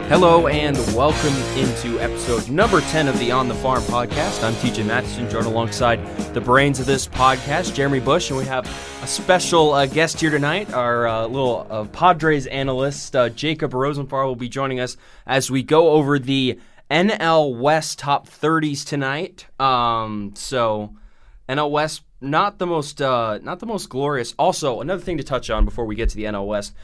Hello and welcome into episode number 10 of the On the Farm podcast. I'm T.J. Mathewson, joined alongside the brains of this podcast, Jeremy Buch, and we have a special guest here tonight. Our little Padres analyst, Jacob Rosenfarb, will be joining us as we go over the NL West top 30s tonight. So NL West, not the most glorious. Also, another thing to touch on before we get to the NL West,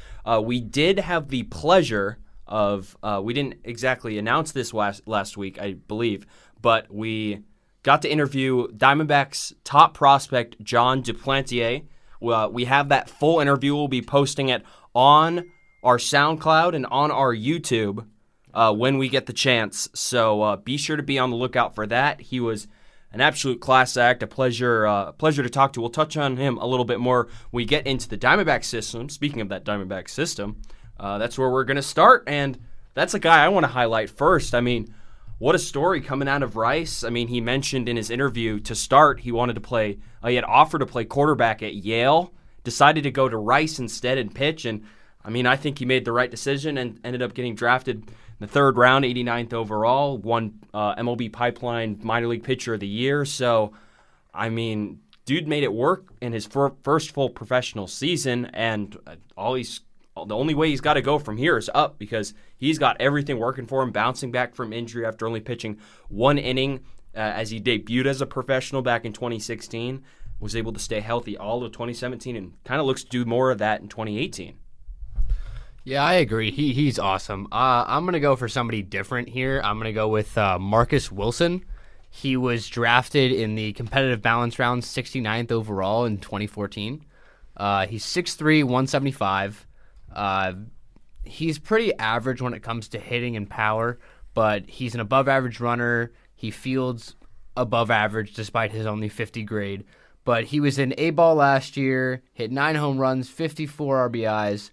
we did have the pleasure of we didn't exactly announce this last week, I believe, but we got to interview Diamondbacks' top prospect, Jon Duplantier. We have that full interview. We'll be posting it on our SoundCloud and on our YouTube when we get the chance. So be sure to be on the lookout for that. He was an absolute class act, a pleasure to talk to. We'll touch on him a little bit more when we get into the Diamondback system. Speaking of that Diamondback system, that's where we're going to start, and that's a guy I want to highlight first. I mean, what a story coming out of Rice. I mean, he mentioned in his interview to start he wanted to play, he had offered to play quarterback at Yale, decided to go to Rice instead and pitch, and I mean, I think he made the right decision and ended up getting drafted in the third round, 89th overall, won MLB Pipeline Minor League Pitcher of the Year. So, I mean, dude made it work in his first full professional season, and the only way he's got to go from here is up because he's got everything working for him, bouncing back from injury after only pitching one inning as he debuted as a professional back in 2016, was able to stay healthy all of 2017, and kind of looks to do more of that in 2018. Yeah, I agree. He's awesome. I'm going to go for somebody different here. I'm going to go with Marcus Wilson. He was drafted in the competitive balance round 69th overall in 2014. He's 6'3", 175. He's pretty average when it comes to hitting and power, but he's an above-average runner. He fields above average despite his only 50 grade. But he was in A-ball last year, hit 9 home runs, 54 RBIs.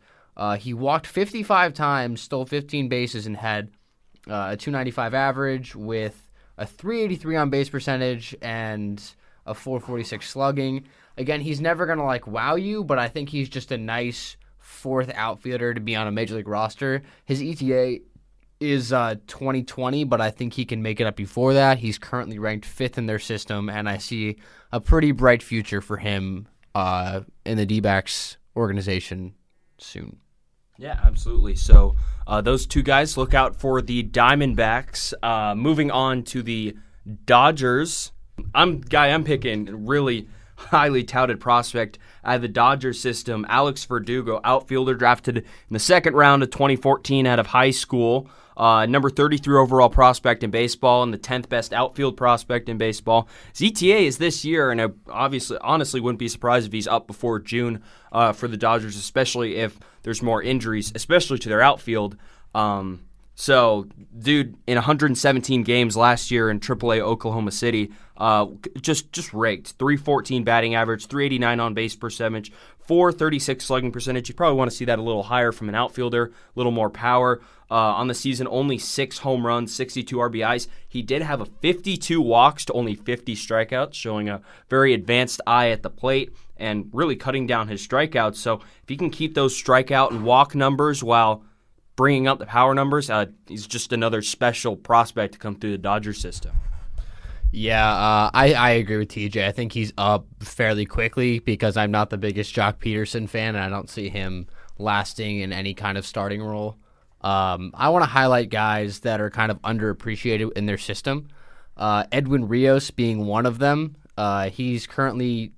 He walked 55 times, stole 15 bases, and had a 295 average with a 383 on-base percentage and a 446 slugging. Again, he's never going to wow you, but I think he's just a nice fourth outfielder to be on a major league roster. His ETA is 2020, but I think he can make it up before that. He's currently ranked 5th in their system, and I see a pretty bright future for him in the D-backs organization soon. Yeah, absolutely. So those two guys, look out for the Diamondbacks. Moving on to the Dodgers. I'm picking really highly touted prospect out of the Dodgers system, Alex Verdugo, outfielder drafted in the second round of 2014 out of high school, number 33 overall prospect in baseball and the 10th best outfield prospect in baseball. His ETA is this year, and I honestly wouldn't be surprised if he's up before June for the Dodgers, especially if there's more injuries, especially to their outfield. So, dude, in 117 games last year in AAA Oklahoma City, just raked. 314 batting average, 389 on-base percentage, 436 slugging percentage. You probably want to see that a little higher from an outfielder, a little more power. On the season, only 6 home runs, 62 RBIs. He did have a 52 walks to only 50 strikeouts, showing a very advanced eye at the plate and really cutting down his strikeouts. So if he can keep those strikeout and walk numbers while bringing up the power numbers, he's just another special prospect to come through the Dodgers system. Yeah, I agree with TJ. I think he's up fairly quickly because I'm not the biggest Jock Peterson fan, and I don't see him lasting in any kind of starting role. I want to highlight guys that are kind of underappreciated in their system. Edwin Rios being one of them. He's currently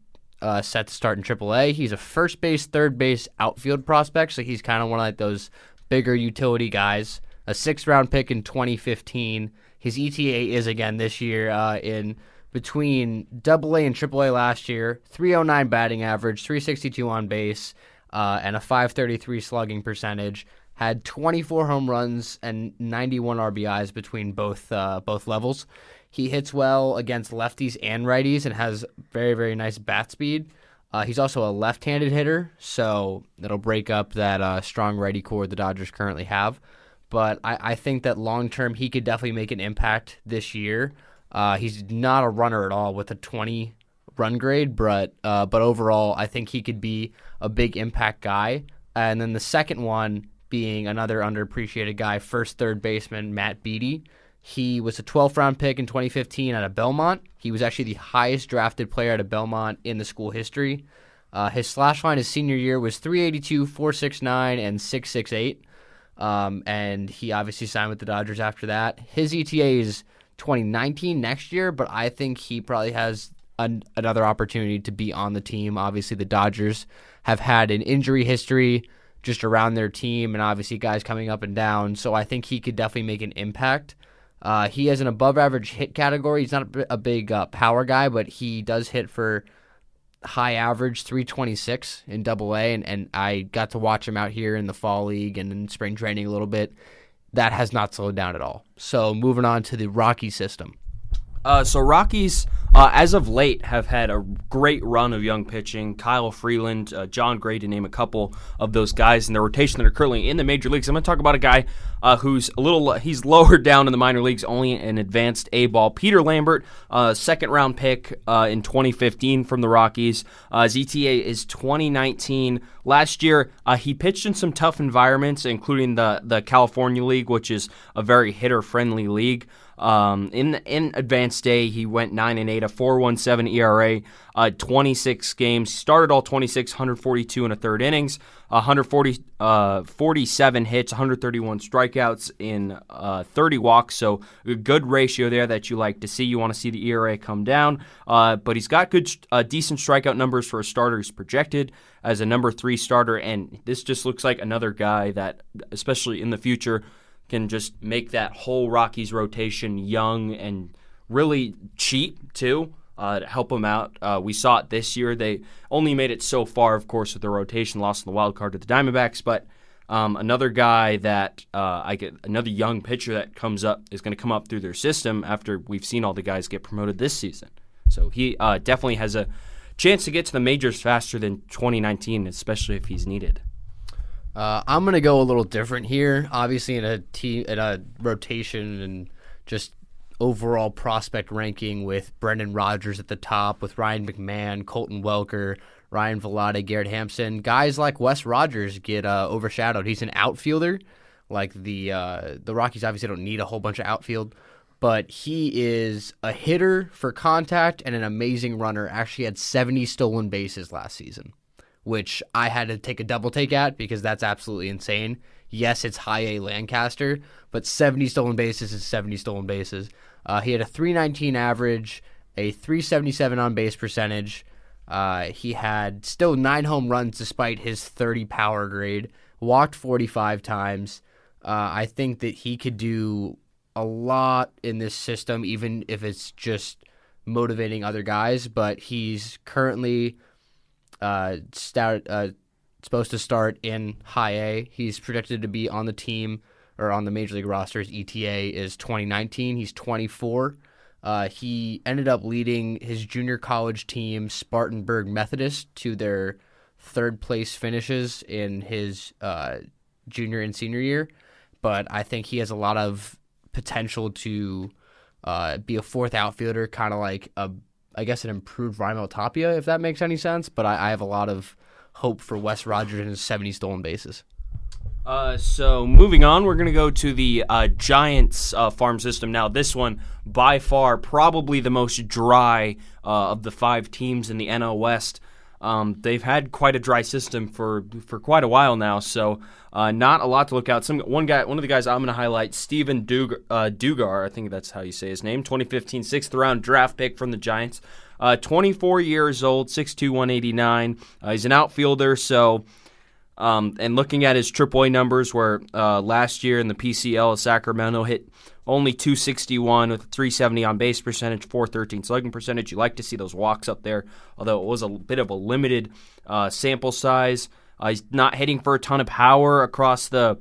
set to start in AAA. He's a first base, third base outfield prospect, so he's kind of one of those bigger utility guys. A 6th-round pick in 2015. His ETA is, again, this year in between AA and AAA last year. 309 batting average, 362 on base, and a 533 slugging percentage. Had 24 home runs and 91 RBIs between both levels. He hits well against lefties and righties and has very, very nice bat speed. He's also a left-handed hitter, so that'll break up that strong righty core the Dodgers currently have. But I think that long-term he could definitely make an impact this year. He's not a runner at all with a 20 run grade, but overall I think he could be a big impact guy. And then the second one, being another underappreciated guy, first third baseman Matt Beattie. He was a 12th round pick in 2015 out of Belmont. He was actually the highest drafted player out of Belmont in the school history. His slash line his senior year was 382, 469, and 668. And he obviously signed with the Dodgers after that. His ETA is 2019 next year, but I think he probably has another opportunity to be on the team. Obviously, the Dodgers have had an injury history just around their team, and obviously guys coming up and down. So I think he could definitely make an impact. He has an above-average hit category. He's not a big power guy, but he does hit for high average 326 in Double-A, and I got to watch him out here in the fall league and in spring training a little bit. That has not slowed down at all. So moving on to the Rockies system. So Rockies, as of late, have had a great run of young pitching. Kyle Freeland, John Gray, to name a couple of those guys in the rotation that are currently in the major leagues. I'm going to talk about a guy who's he's lower down in the minor leagues, only an advanced A-ball. Peter Lambert, second-round pick in 2015 from the Rockies. His ETA is 2019. Last year, he pitched in some tough environments, including the California League, which is a very hitter-friendly league. In advanced A, he went 9-8, a 4.17 ERA, 26 games. Started all 26, 142 in a third innings, 47 hits, 131 strikeouts in 30 walks. So a good ratio there that you like to see. You want to see the ERA come down, but he's got good, decent strikeout numbers for a starter. He's projected as a number 3 starter, and this just looks like another guy that, especially in the future, can just make that whole Rockies rotation young and really cheap, too, to help them out. We saw it this year. They only made it so far, of course, with the rotation, lost in the wild card to the Diamondbacks, but another guy that another young pitcher that comes up is going to come up through their system after we've seen all the guys get promoted this season. So he definitely has a chance to get to the majors faster than 2019, especially if he's needed. I'm going to go a little different here. Obviously, in a rotation and just overall prospect ranking with Brendan Rodgers at the top, with Ryan McMahon, Colton Welker, Ryan Velade, Garrett Hampson. Guys like Wes Rogers get overshadowed. He's an outfielder. Like the Rockies obviously don't need a whole bunch of outfield, but he is a hitter for contact and an amazing runner. Actually had 70 stolen bases last season, which I had to take a double take at because that's absolutely insane. Yes, it's high A Lancaster, but 70 stolen bases is 70 stolen bases. He had a 319 average, a 377 on base percentage. He had still 9 home runs despite his 30 power grade, walked 45 times. I think that he could do a lot in this system, even if it's just motivating other guys, but he's currently supposed to start in high A. He's projected to be on the team or on the major league roster. His ETA is 2019. He's 24. He ended up leading his junior college team, Spartanburg Methodist, to their third place finishes in his junior and senior year. But I think he has a lot of potential to be a fourth outfielder, kind of like an improved Raimel Tapia, if that makes any sense. But I have a lot of hope for Wes Rogers and his 70 stolen bases. So moving on, we're going to go to the Giants farm system. Now, this one, by far, probably the most dry of the 5 teams in the NL West. They've had quite a dry system for quite a while now, so not a lot to look out. One of the guys I'm going to highlight, Steven Dugar, I think that's how you say his name, 2015 6th round draft pick from the Giants, 24 years old, 6'2", 189. He's an outfielder, so and looking at his AAA numbers, where last year in the PCL, Sacramento hit only 261 with 370 on base percentage, 413 slugging percentage. You like to see those walks up there, although it was a bit of a limited sample size. He's not hitting for a ton of power across the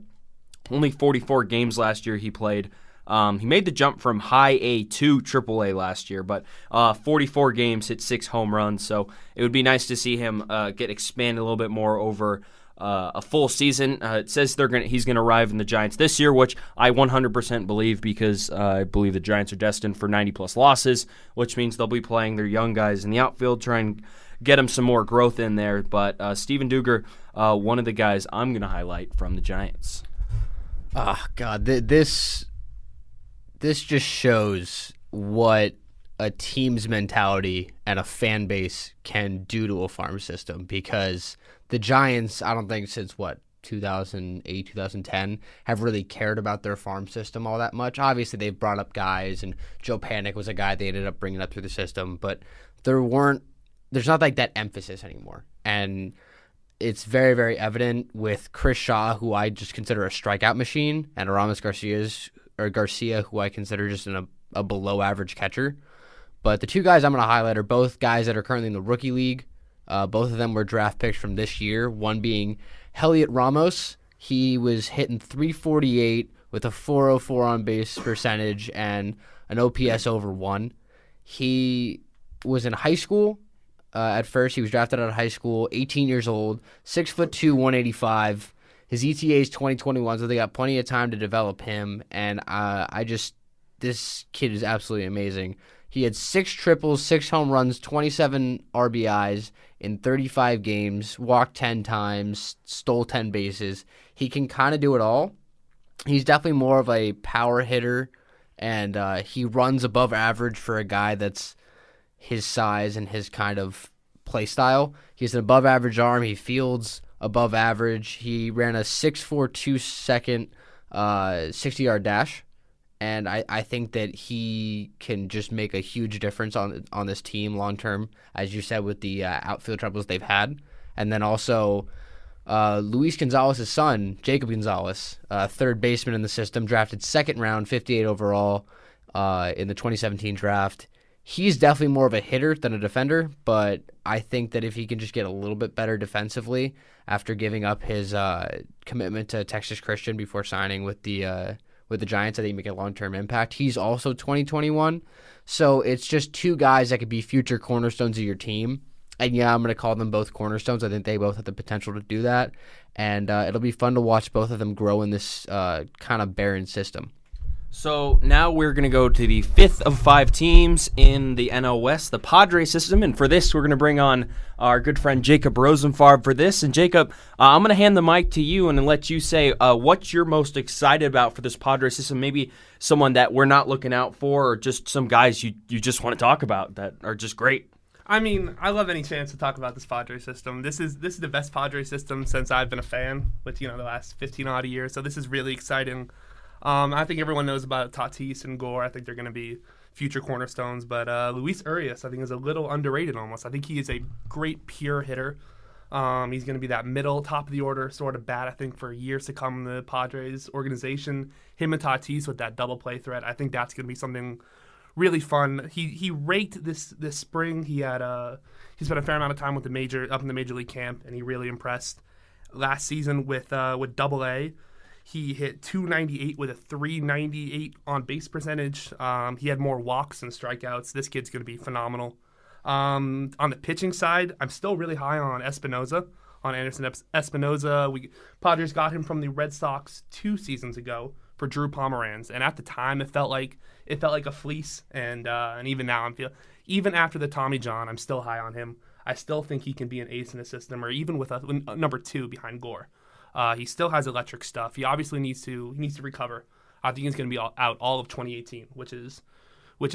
only 44 games last year he played. He made the jump from high A to AAA last year, but 44 games, hit 6 home runs. So it would be nice to see him get expanded a little bit more over a full season. It says he's going to arrive in the Giants this year, which I 100% believe, because I believe the Giants are destined for 90-plus losses, which means they'll be playing their young guys in the outfield, trying to get him some more growth in there. But Steven Duger, one of the guys I'm going to highlight from the Giants. Oh, God, this just shows what a team's mentality and a fan base can do to a farm system, because the Giants, I don't think since 2008, 2010, have really cared about their farm system all that much. Obviously, they've brought up guys, and Joe Panic was a guy they ended up bringing up through the system, but there's not like that emphasis anymore. And it's very, very evident with Chris Shaw, who I just consider a strikeout machine, and Aramis Garcia, who I consider just a below-average catcher. But the two guys I'm going to highlight are both guys that are currently in the rookie league. Both of them were draft picks from this year, one being Heliot Ramos. He was hitting .348 with a .404 on-base percentage and an OPS over 1. He was in high school. At first, he was drafted out of high school, 18 years old, 6'2", 185. His ETA is 2021, so they got plenty of time to develop him. And this kid is absolutely amazing. He had 6 triples, 6 home runs, 27 RBIs in 35 games, walked 10 times, stole 10 bases. He can kind of do it all. He's definitely more of a power hitter, and he runs above average for a guy that's his size and his kind of play style. He has an above average arm. He fields above average. He ran a 6.42 second 60-yard dash. And I think that he can just make a huge difference on this team long term, as you said, with the outfield troubles they've had. And then also Luis Gonzalez's son, Jacob Gonzalez, third baseman in the system, drafted second round, 58 overall in the 2017 draft. He's definitely more of a hitter than a defender, but I think that if he can just get a little bit better defensively after giving up his commitment to Texas Christian before signing with the Giants, I think make a long-term impact. He's also 2021, so it's just two guys that could be future cornerstones of your team. And yeah, I'm going to call them both cornerstones. I think they both have the potential to do that, and it'll be fun to watch both of them grow in this kind of barren system. So now we're going to go to the 5th of 5 teams in the NL West, the Padres system. And for this, we're going to bring on our good friend Jacob Rosenfarb for this. And Jacob, I'm going to hand the mic to you and let you say what you're most excited about for this Padres system. Maybe someone that we're not looking out for, or just some guys you just want to talk about that are just great. I mean, I love any chance to talk about this Padres system. This is the best Padres system since I've been a fan with, the last 15-odd years. So this is really exciting. I think everyone knows about Tatis and Gore. I think they're going to be future cornerstones. But Luis Urias, I think, is a little underrated almost. I think he is a great pure hitter. He's going to be that middle, top of the order sort of bat, I think, for years to come in the Padres organization. Him and Tatis with that double play threat, I think that's going to be something really fun. He raked this spring. He spent a fair amount of time with up in the major league camp, and he really impressed. Last season with Double A, he hit .298 with a .398 on base percentage. He had more walks than strikeouts. This kid's going to be phenomenal. On the pitching side, I'm still really high on Espinoza, on Anderson Espinoza. Padres got him from the Red Sox 2 seasons ago for Drew Pomeranz, and at the time it felt like a fleece. And even now even after the Tommy John, I'm still high on him. I still think he can be an ace in the system, or even with a number 2 behind Gore. He still has electric stuff. He obviously needs to recover. I think he's going to be out all of 2018, which is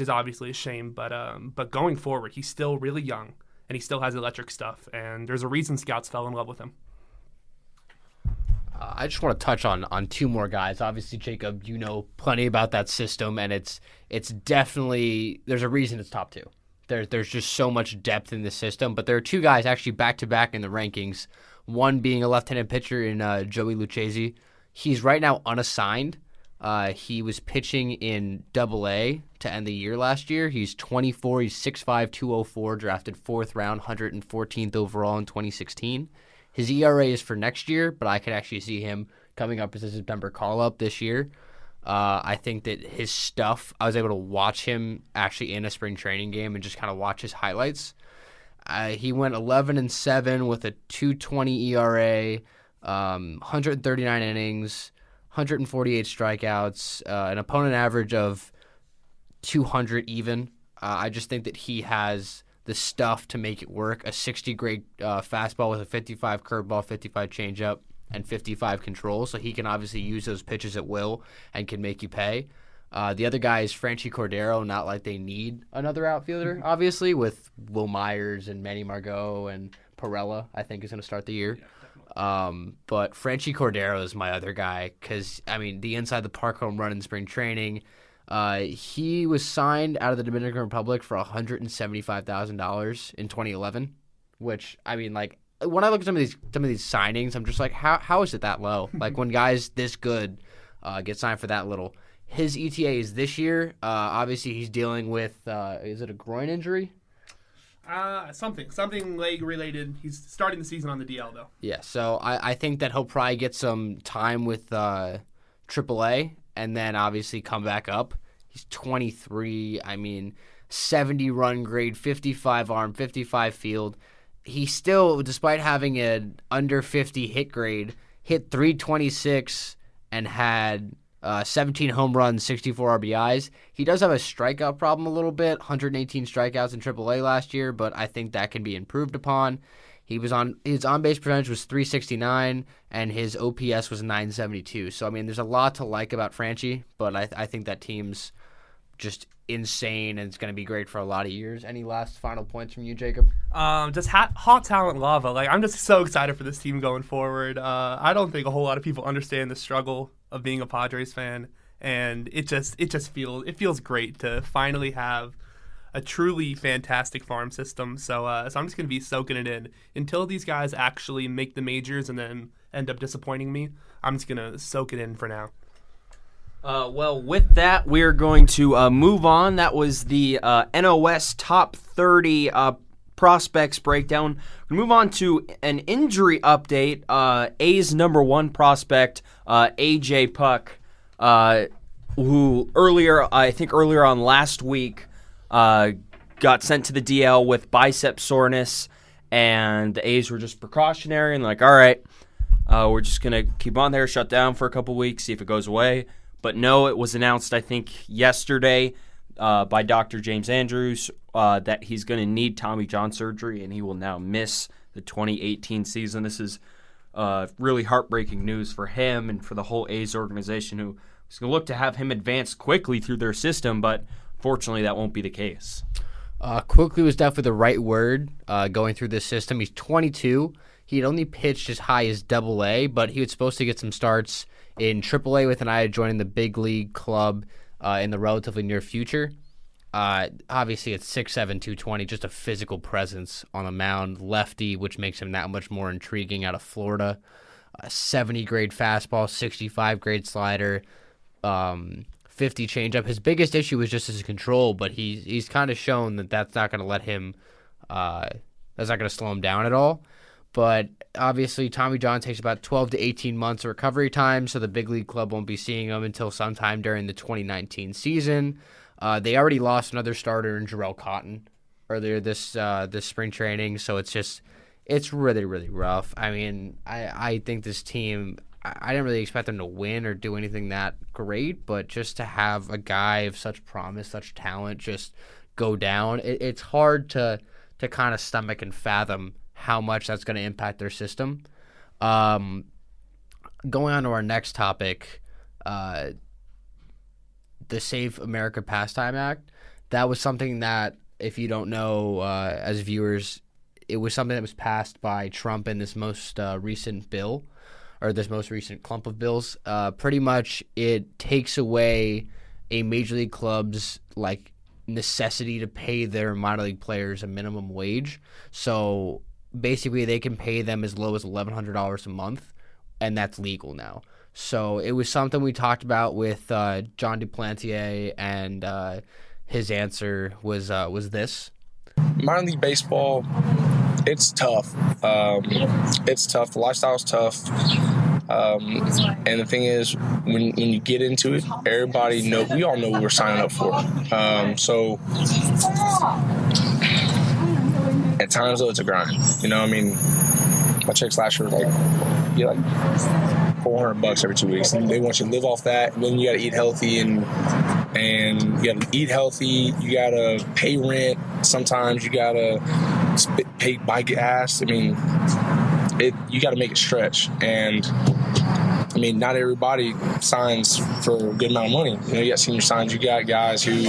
obviously a shame. But going forward, he's still really young, and he still has electric stuff. And there's a reason scouts fell in love with him. I just want to touch on 2 more guys. Obviously, Jacob, you know plenty about that system, and it's definitely, there's a reason it's top 2. There's just so much depth in the system. But there are 2 guys actually back-to-back in the rankings. One being a left-handed pitcher in Joey Lucchesi. He's right now unassigned. He was pitching in Double-A to end the year last year. He's 24. He's 6'5", 204, drafted 4th round, 114th overall in 2016. His ERA is for next year, but I could actually see him coming up as a September call-up this year. I think that his stuff, I was able to watch him actually in a spring training game and just kind of watch his highlights. He went 11-7 with a 2.20 ERA, 139 innings, 148 strikeouts, an opponent average of 200 even. I just think that he has the stuff to make it work. A 60-grade fastball with a 55 curveball, 55 changeup, and 55 control. So he can obviously use those pitches at will and can make you pay. The other guy is Franchy Cordero. Not like they need another outfielder, obviously, with Will Myers and Manny Margot and Perella, I think, is going to start the year. But Franchy Cordero is my other guy because, I mean, the inside the park home run in spring training. He was signed out of the Dominican Republic for $175,000 in 2011, which, I mean, like, when I look at some of these signings, I'm just like, how is it that low? Like, when guys this good get signed for that little. His ETA is this year. Obviously, he's dealing with, is it a groin injury? Something leg related. He's starting the season on the DL though. Yeah, so I think that he'll probably get some time with AAA and then obviously come back up. He's 23. I mean, 70 run grade, 55 arm, 55 field. He still, despite having an under 50 hit grade, hit 326 and had 17 home runs, 64 RBIs. He does have a strikeout problem a little bit, 118 strikeouts in AAA last year, but I think that can be improved upon. His on-base percentage was 369, and his OPS was 972. So, I mean, there's a lot to like about Franchy, but I think that team's just insane, and it's going to be great for a lot of years. Any last final points from you, Jacob? Just hot talent lava. Like, I'm just so excited for this team going forward. I don't think a whole lot of people understand the struggle of being a Padres fan, and it feels great to finally have a truly fantastic farm system. So I'm just gonna be soaking it in until these guys actually make the majors and then end up disappointing me. I'm just gonna soak it in for now. Well, with that, we're going to move on. That was the NOS Top 30 prospects breakdown. We move on to an injury update. A's number one prospect, A.J. Puck, who earlier on last week got sent to the DL with bicep soreness, and the A's were just precautionary and like, all right, we're just going to keep on there, shut down for a couple weeks, see if it goes away. But no, it was announced, I think, yesterday by Dr. James Andrews that he's going to need Tommy John surgery, and he will now miss the 2018 season. This is really heartbreaking news for him and for the whole A's organization, who is going to look to have him advance quickly through their system, but fortunately that won't be the case. Quickly was definitely the right word going through this system. He's 22. He had only pitched as high as AA, but he was supposed to get some starts in AAA with an eye to joining the big league club in the relatively near future. Obviously, it's 6'7", 220, just a physical presence on the mound. Lefty, which makes him that much more intriguing out of Florida. 70-grade fastball, 65-grade slider, 50 changeup. His biggest issue was just his control, but he's kind of shown that that's not going to let him that's not going to slow him down at all. But obviously, Tommy John takes about 12 to 18 months of recovery time, so the big league club won't be seeing him until sometime during the 2019 season. They already lost another starter in Jarrell Cotton earlier this spring training, so it's really, really rough. I mean, I think this team, I didn't really expect them to win or do anything that great, but just to have a guy of such promise, such talent just go down, it's hard to kind of stomach and fathom how much that's going to impact their system. Going on to our next topic, the Save America Pastime Act. That was something that, if you don't know, as viewers, it was something that was passed by Trump in this most recent bill, or this most recent clump of bills. Pretty much, it takes away a major league club's necessity to pay their minor league players a minimum wage. So basically, they can pay them as low as $1,100 a month, and that's legal now. So it was something we talked about with John Duplantier, and his answer was this. Minor league baseball, it's tough. It's tough. The lifestyle's tough. And the thing is, when you get into it, we all know what we're signing up for. So at times, though, it's a grind. You know, I mean, my checks last year were $400 every 2 weeks, and they want you to live off that. And then you got to eat healthy, and and you got to eat healthy. You got to pay rent. Sometimes you got to buy gas. I mean, you got to make it stretch. And I mean, not everybody signs for a good amount of money. You know, you got senior signs, you got guys who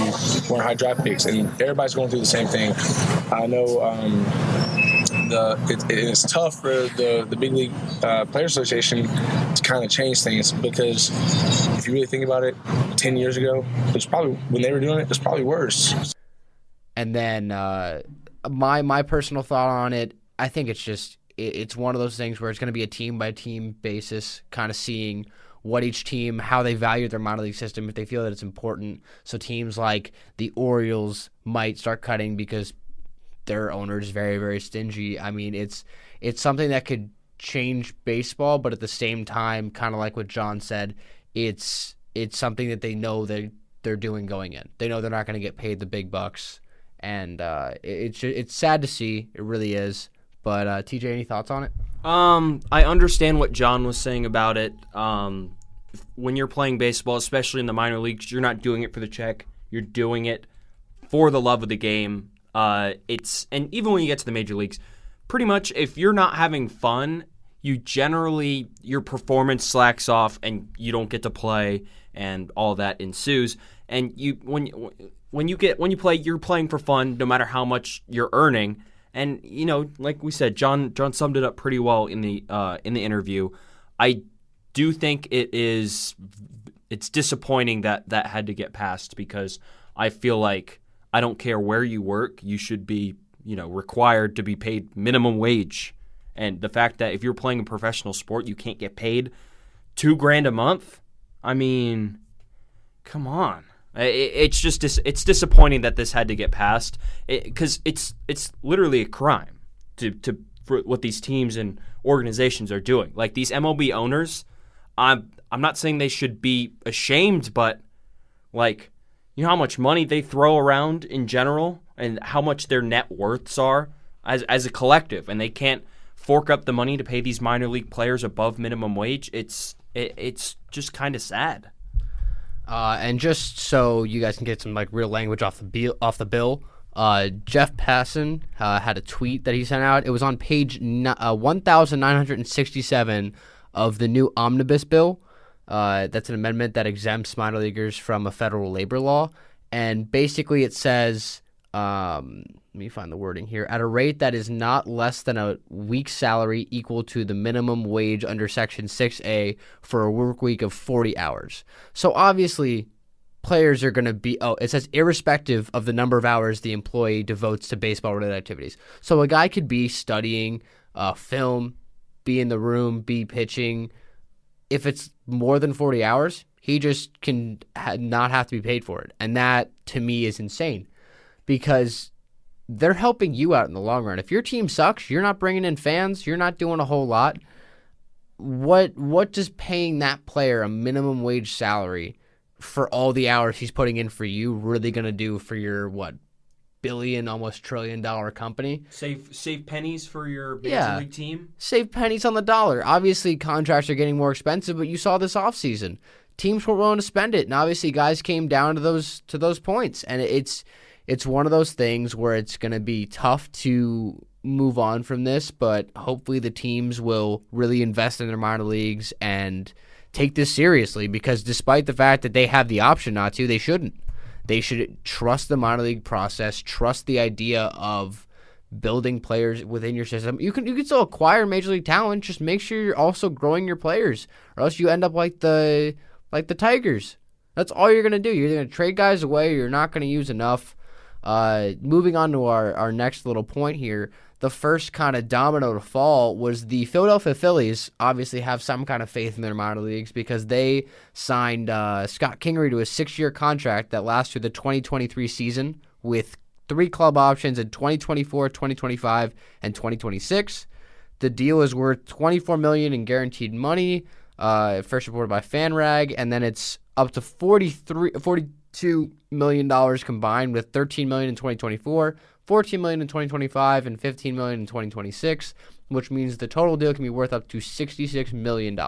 weren't high draft picks, and everybody's going through the same thing. I know it's tough for the Big League Players Association to kind of change things, because if you really think about it, 10 years ago, it was probably, when they were doing it was probably worse. And then my personal thought on it, I think it's one of those things where it's going to be a team-by-team basis, kind of seeing what each team, how they value their minor league system, if they feel that it's important. So teams like the Orioles might start cutting because their owner is very, very stingy. I mean, it's something that could change baseball, but at the same time, kind of like what John said, it's something that they know they're doing going in. They know they're not going to get paid the big bucks, and it's sad to see. It really is. But TJ, any thoughts on it? I understand what John was saying about it. When you're playing baseball, especially in the minor leagues, you're not doing it for the check. You're doing it for the love of the game. And even when you get to the major leagues, pretty much if you're not having fun, your performance slacks off and you don't get to play, and all that ensues. And when you play, you're playing for fun, no matter how much you're earning. And, you know, like we said, John summed it up pretty well in the interview. I do think it's disappointing that had to get passed, because I feel like I don't care where you work, you should be, you know, required to be paid minimum wage. And the fact that if you're playing a professional sport, you can't get paid $2,000 a month, I mean, come on. It's just it's disappointing that this had to get passed, because it's literally a crime for what these teams and organizations are doing. Like these MLB owners, I'm not saying they should be ashamed, but like, you know how much money they throw around in general, and how much their net worths are as a collective, and they can't fork up the money to pay these minor league players above minimum wage. It's just kind of sad. And just so you guys can get some like real language off the bill, Jeff Passan had a tweet that he sent out. It was on page 1967 of the new omnibus bill. That's an amendment that exempts minor leaguers from a federal labor law, and basically it says, let me find the wording here, at a rate that is not less than a week's salary equal to the minimum wage under Section 6A for a work week of 40 hours. So obviously, players are going to be, it says irrespective of the number of hours the employee devotes to baseball-related activities. So a guy could be studying film, be in the room, be pitching. If it's more than 40 hours, he just can not have to be paid for it. And that, to me, is insane, because they're helping you out in the long run. If your team sucks, you're not bringing in fans, you're not doing a whole lot. What does paying that player a minimum wage salary for all the hours he's putting in for you really going to do for your, billion, almost $1 trillion company? Save pennies for your major league team? Save pennies on the dollar. Obviously, contracts are getting more expensive, but you saw this offseason. Teams were willing to spend it, and obviously guys came down to those points. And it's one of those things where it's going to be tough to move on from this, but hopefully the teams will really invest in their minor leagues and take this seriously, because despite the fact that they have the option not to, they shouldn't. They should trust the minor league process, trust the idea of building players within your system. You can still acquire major league talent, just make sure you're also growing your players, or else you end up like the Tigers. That's all you're going to do. You're going to trade guys away, you're not going to use enough. Moving on to our next little point here, the first kind of domino to fall was the Philadelphia Phillies obviously have some kind of faith in their minor leagues, because they signed Scott Kingery to a 6-year contract that lasts through the 2023 season with 3 club options in 2024, 2025, and 2026. The deal is worth $24 million in guaranteed money, first reported by FanRag, and then it's up to $42 million combined, with $13 million in 2024, $14 million in 2025, and $15 million in 2026, which means the total deal can be worth up to $66 million.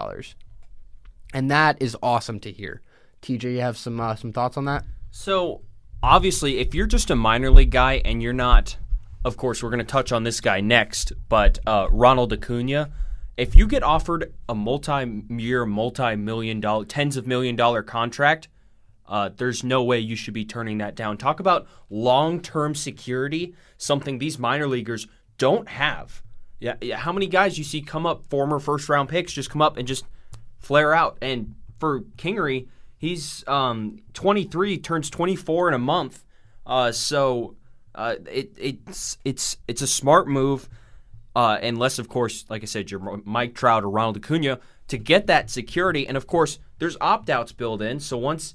And that is awesome to hear. TJ, you have some thoughts on that? So, obviously, if you're just a minor league guy and you're not, of course, we're going to touch on this guy next, but Ronald Acuna, if you get offered a multi-year, multi-million-dollar, tens of million-dollar contract, there's no way you should be turning that down. Talk about long-term security, something these minor leaguers don't have. Yeah, how many guys you see come up, former first-round picks, just come up and just flare out? And for Kingery, he's 23, turns 24 in a month. So it's a smart move, unless, of course, like I said, you're Mike Trout or Ronald Acuna, to get that security. And, of course, there's opt-outs built in. So once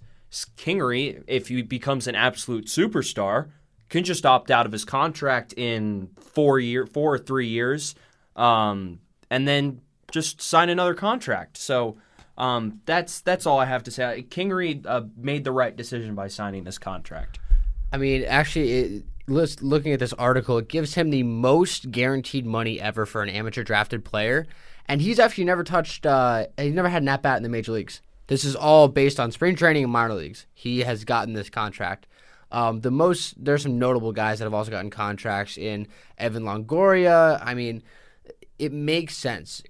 Kingery, if he becomes an absolute superstar, can just opt out of his contract in 4 or 3 years, and then just sign another contract. So that's all I have to say. Kingery made the right decision by signing this contract. I mean, actually, looking at this article, it gives him the most guaranteed money ever for an amateur drafted player, and he's actually never touched. He's never had an at-bat in the major leagues. This is all based on spring training and minor leagues. He has gotten this contract. There's some notable guys that have also gotten contracts in Evan Longoria. I mean, it makes sense.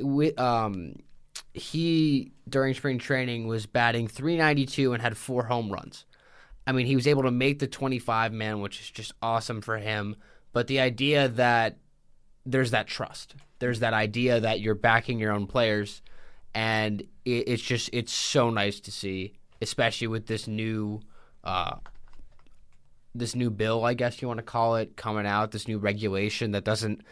He, during spring training, was batting .392 and had 4 home runs. I mean, he was able to make the 25-man, which is just awesome for him. But the idea that there's that trust, there's that idea that you're backing your own players, and it's so nice to see, especially with this new bill, I guess you want to call it, coming out, this new regulation that doesn't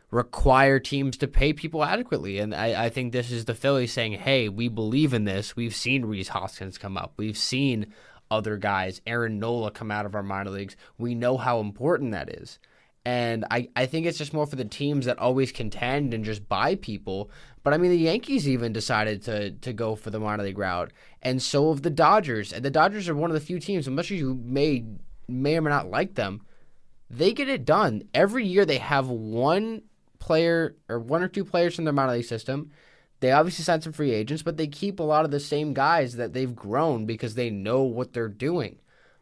require teams to pay people adequately. And I think this is the Phillies saying, hey, we believe in this. We've seen Rhys Hoskins come up. We've seen other guys, Aaron Nola, come out of our minor leagues. We know how important that is. And I think it's just more for the teams that always contend and just buy people. But, I mean, the Yankees even decided to go for the minor league route. And so have the Dodgers. And the Dodgers are one of the few teams, as much as you may or may not like them, they get it done. Every year they have one player or 1 or 2 players from their minor league system. They obviously sign some free agents, but they keep a lot of the same guys that they've grown because they know what they're doing.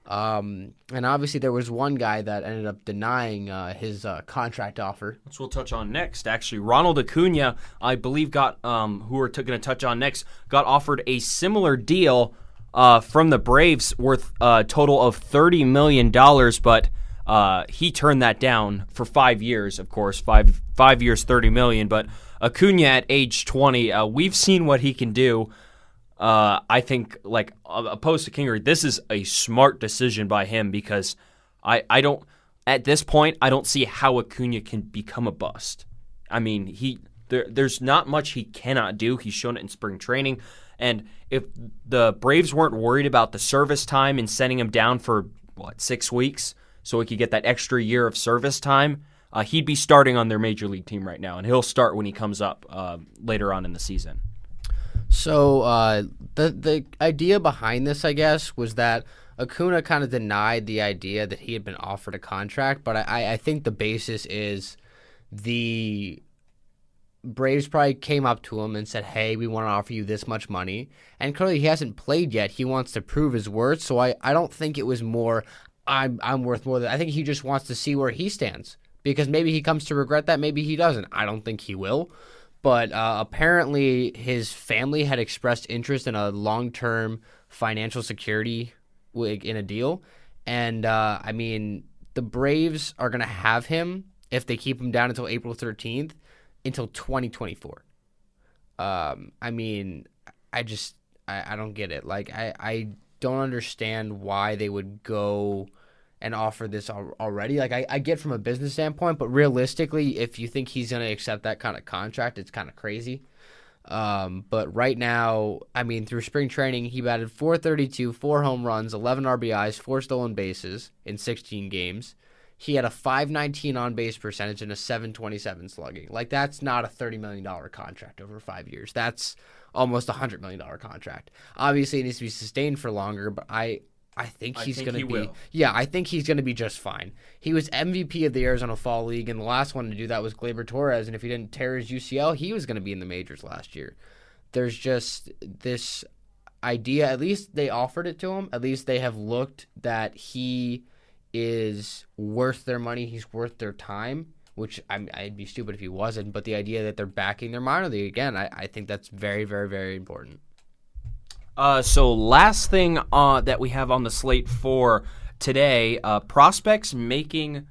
And obviously there was one guy that ended up denying his contract offer. Which we'll touch on next. Actually, Ronald Acuna, I believe, got who we're going to touch on next, got offered a similar deal from the Braves worth a total of $30 million, but he turned that down for 5 years, of course, 5 years, $30 million. But Acuna at age 20, we've seen what he can do. I think, like, opposed to Kingery, this is a smart decision by him because I don't, at this point, I don't see how Acuna can become a bust. I mean, there's not much he cannot do. He's shown it in spring training. And if the Braves weren't worried about the service time and sending him down for, 6 weeks so he could get that extra year of service time, he'd be starting on their major league team right now, and he'll start when he comes up later on in the season. So the idea behind this, I guess, was that Acuna kind of denied the idea that he had been offered a contract, but I think the basis is the Braves probably came up to him and said, hey, we want to offer you this much money. And clearly he hasn't played yet. He wants to prove his worth. So I don't think it was more, I'm worth more than, I think he just wants to see where he stands. Because maybe he comes to regret that, maybe he doesn't. I don't think he will. But apparently his family had expressed interest in a long-term financial security in a deal. And, I mean, the Braves are going to have him, if they keep him down until April 13th, until 2024. I mean, I don't get it. Like, I don't understand why they would go and offer this already. Like, I get from a business standpoint, but realistically, if you think he's going to accept that kind of contract, it's kind of crazy. But right now, I mean, through spring training, he batted .432, 4 home runs, 11 RBIs, 4 stolen bases in 16 games. He had a .519 on-base percentage and a .727 slugging. Like, that's not a $30 million contract over 5 years. That's almost a $100 million contract. Obviously, it needs to be sustained for longer, but I think he's going to be. Yeah, I think he's going to be just fine. He was MVP of the Arizona Fall League, and the last one to do that was Gleyber Torres. And if he didn't tear his UCL, he was going to be in the majors last year. There's just this. idea, at least they offered it to him. At least they have looked that he is worth their money. He's worth their time, which I'd be stupid if he wasn't. But the idea that they're backing their minor league, again, I think that's very, very, very important. So last thing that we have on the slate for today, prospects making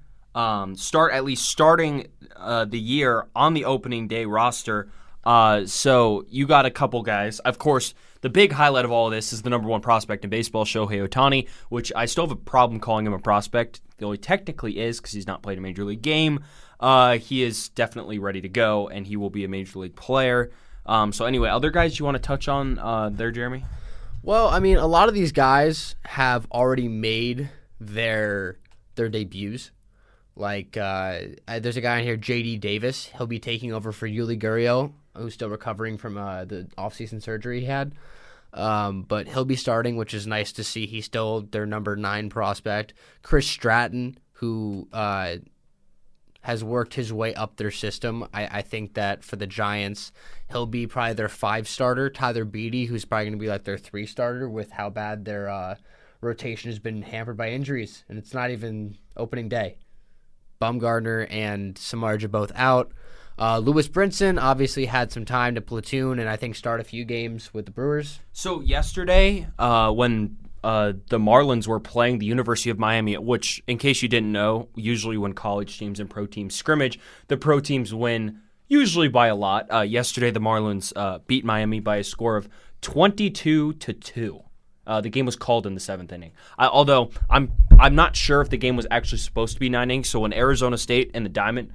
starting the year on the opening day roster. So you got a couple guys. Of course, the big highlight of all of this is the number one prospect in baseball, Shohei Ohtani, which I still have a problem calling him a prospect. Though he technically is because he's not played a major league game. He is definitely ready to go, and he will be a major league player. So anyway, other guys you want to touch on there, Jeremy? Well, I mean, a lot of these guys have already made their debuts. Like, there's a guy in here, J.D. Davis. He'll be taking over for Yuli Gurriel, who's still recovering from the offseason surgery he had. But he'll be starting, which is nice to see. He's still their number 9 prospect. Chris Stratton, who has worked his way up their system. I think that for the Giants, he'll be probably their 5 starter. Tyler Beede, who's probably going to be like their 3 starter with how bad their rotation has been hampered by injuries. And it's not even opening day. Bumgarner and Samardzija both out. Lewis Brinson obviously had some time to platoon and I think start a few games with the Brewers. So yesterday, when the Marlins were playing the University of Miami, which, in case you didn't know, usually when college teams and pro teams scrimmage, the pro teams win usually by a lot. Yesterday, the Marlins beat Miami by a score of 22-2. The game was called in the 7th inning. Although I'm not sure if the game was actually supposed to be 9 innings. So when Arizona State and the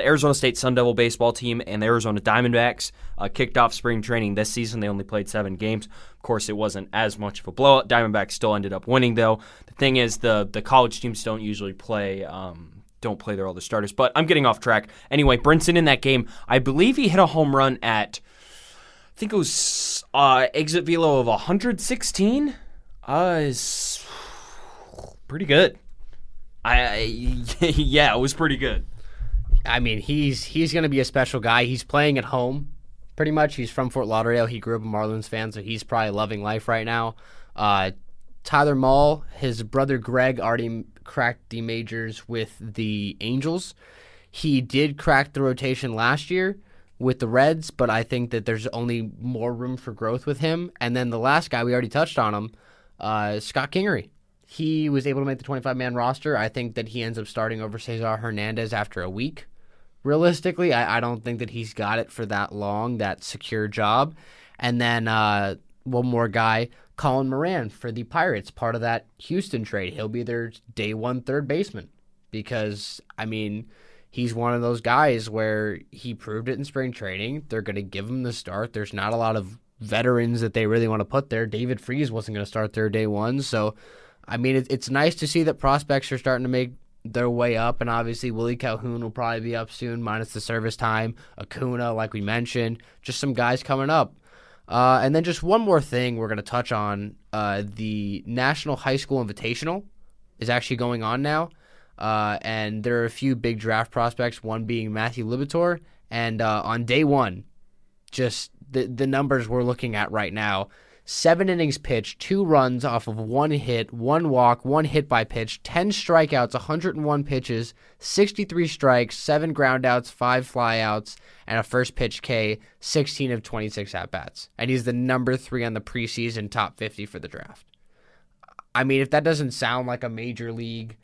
Arizona State Sun Devil baseball team and the Arizona Diamondbacks kicked off spring training this season, they only played 7 games. Of course, it wasn't as much of a blowout. Diamondbacks still ended up winning, though. The thing is, the college teams don't usually play their other starters. But I'm getting off track. Anyway, Brinson in that game, I believe he hit a home run at, I think it was exit velo of 116. Is pretty good. Yeah, it was pretty good. I mean, he's going to be a special guy. He's playing at home, pretty much. He's from Fort Lauderdale. He grew up a Marlins fan, so he's probably loving life right now. Tyler Mahle, his brother Greg already cracked the majors with the Angels. He did crack the rotation last year with the Reds, but I think that there's only more room for growth with him. And then the last guy, we already touched on him, Scott Kingery. He was able to make the 25-man roster. I think that he ends up starting over Cesar Hernandez after a week. Realistically, I don't think that he's got it for that long, that secure job. And then one more guy, Colin Moran for the Pirates, part of that Houston trade. He'll be their day 1 third baseman because, I mean, he's one of those guys where he proved it in spring training. They're going to give him the start. There's not a lot of veterans that they really want to put there. David Freese wasn't going to start there day 1. So, I mean, it's nice to see that prospects are starting to make their way up. And obviously, Willie Calhoun will probably be up soon, minus the service time. Acuna, like we mentioned. Just some guys coming up. And then just one more thing we're going to touch on. The National High School Invitational is actually going on now. And there are a few big draft prospects, one being Matthew Libator. And on day 1, just the numbers we're looking at right now, 7 innings pitched, 2 runs off of 1 hit, 1 walk, 1 hit by pitch, 10 strikeouts, 101 pitches, 63 strikes, 7 groundouts, 5 flyouts, and a first pitch K, 16 of 26 at-bats. And he's the number 3 on the preseason top 50 for the draft. I mean, if that doesn't sound like a major league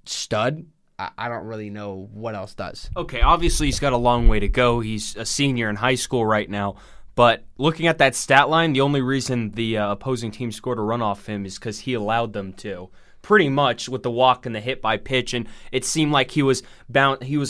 stud, I don't really know what else does. Okay, obviously he's got a long way to go. He's a senior in high school right now. But looking at that stat line, the only reason the opposing team scored a run off him is because he allowed them to. Pretty much with the walk and the hit by pitch, and it seemed like he was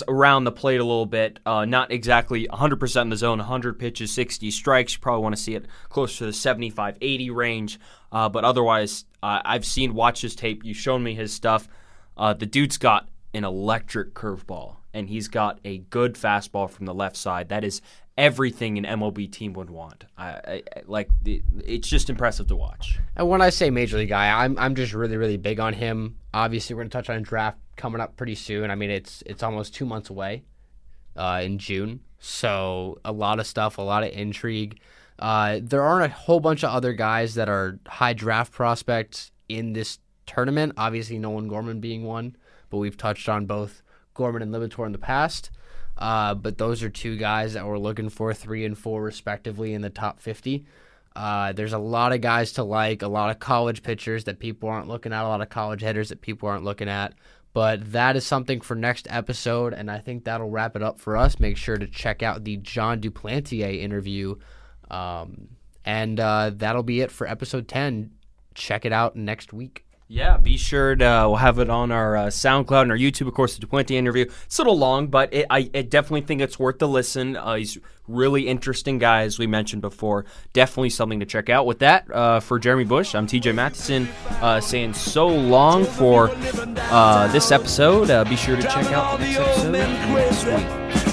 around the plate a little bit, not exactly 100% in the zone, 100 pitches, 60 strikes. You probably want to see it closer to the 75, 80 range. But otherwise, I've watched his tape. You've shown me his stuff. The dude's got an electric curveball, and he's got a good fastball from the left side. That is everything an MLB team would want. It's just impressive to watch. And when I say major league guy, I'm just really, really big on him. Obviously, we're going to touch on draft coming up pretty soon. I mean, it's almost 2 months away in June. So a lot of stuff, a lot of intrigue. There aren't a whole bunch of other guys that are high draft prospects in this tournament. Obviously, Nolan Gorman being one, but we've touched on both Gorman and Libator in the past. But those are two guys that we're looking for 3 and 4 respectively in the top 50. There's a lot of guys to like, a lot of college pitchers that people aren't looking at, a lot of college hitters that people aren't looking at. But that is something for next episode, and I think that'll wrap it up for us. Make sure to check out the John Duplantier interview. And that'll be it for episode 10. Check it out next week. Yeah, be sure to we'll have it on our SoundCloud and our YouTube, of course, the Duplantier interview. It's a little long, but I definitely think it's worth the listen. He's really interesting guy, as we mentioned before. Definitely something to check out. With that, for Jeremy Buch, I'm T.J. Mathewson saying so long for this episode. Be sure to check out the next episode next week.